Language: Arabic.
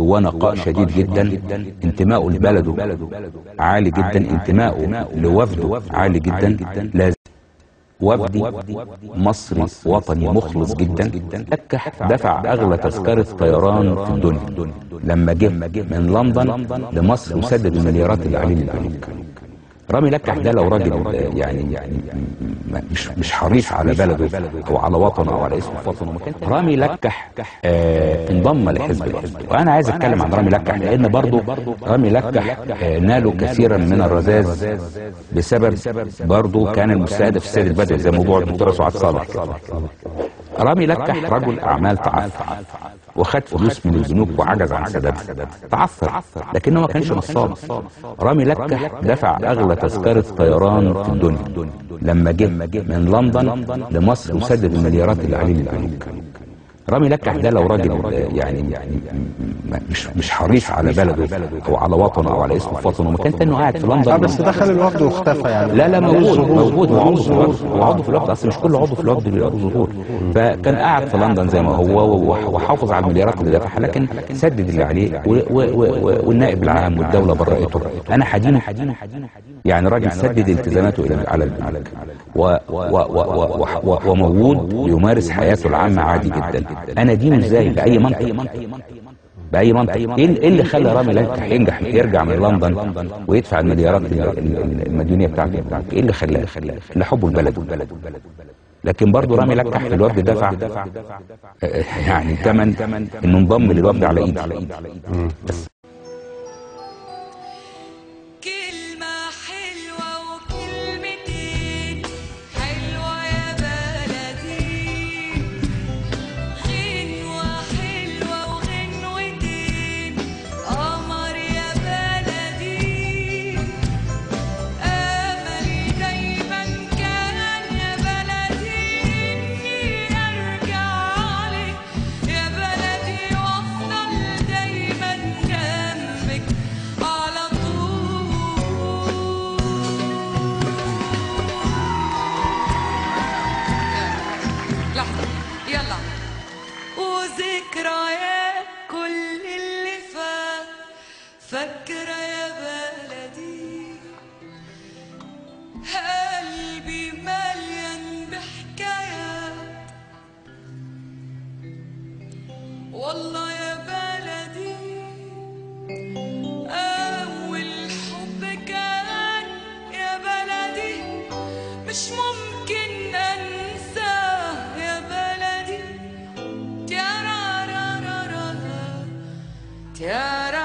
جواه نقاء شديد جدا، انتمائه لبلده عالي جدا، انتمائه لوفده عالي جدا. لازم وفدي مصري وطني مخلص جدا. لكح دفع اغلى تذكرة طيران في الدنيا لما جه من لندن لمصر وسدد المليارات اللي عليه للبنوك. رامي لكح ده لو راجل يعني مش حريص على بلده او على وطنه او على اسم وطنه، رامي لكح انضم لحزب الوفد. وانا عايز اتكلم عن رامي لكح لان برضه رامي لكح نالوا كثيرا من الرذاذ بسبب برضه كان المستهدف السيد البدوي زي موضوع الدكتوره سعاد صالح. رامي لكح رجل اعمال تعثر وخد فلوس من البنوك وعجز عن سدادها، تعثر لكنه ما كانش نصاب. رامي لكح دفع اغلى تذكرة طيران في الدنيا لما جه من لندن لمصر وسدد المليارات اللي عليه للبنوك. رامي لكح ده لو راجل يعني مش حريص على بلده او على وطنه او على اسم وطنه، ما كان انه قاعد في لندن. بس دخل الوفد واختفى يعني. لا موجود وعضو في الوفد، اصل مش كل عضو في الوفد بيبقى له ظهور. فكان قاعد في لندن زي ما هو وحافظ على المليارات اللي دفعها، لكن سدد اللي عليه والنائب العام والدوله برأته. انا حدينه يعني راجل سدد التزاماته على البنوك وموجود يمارس حياته العامه عادي جدا. انا دينه ازاي باي منطق؟ باي منطق؟ ايه اللي خلى رامي لكح ينجح يرجع من لندن ويدفع المليارات المديونيه بتاعته؟ ايه اللي خلاه؟ اللي حبه البلد. لكن برضه رامي لكح في الوفد دفع يعني ثمن انه انضم للوفد على ايدي. بس وذكريات كل اللي فات، فاكرة يا بلدي قلبي مليان بحكايات. والله يا بلدي أول حب كان يا بلدي مش ممكن أنساه يا بلدي. تيارا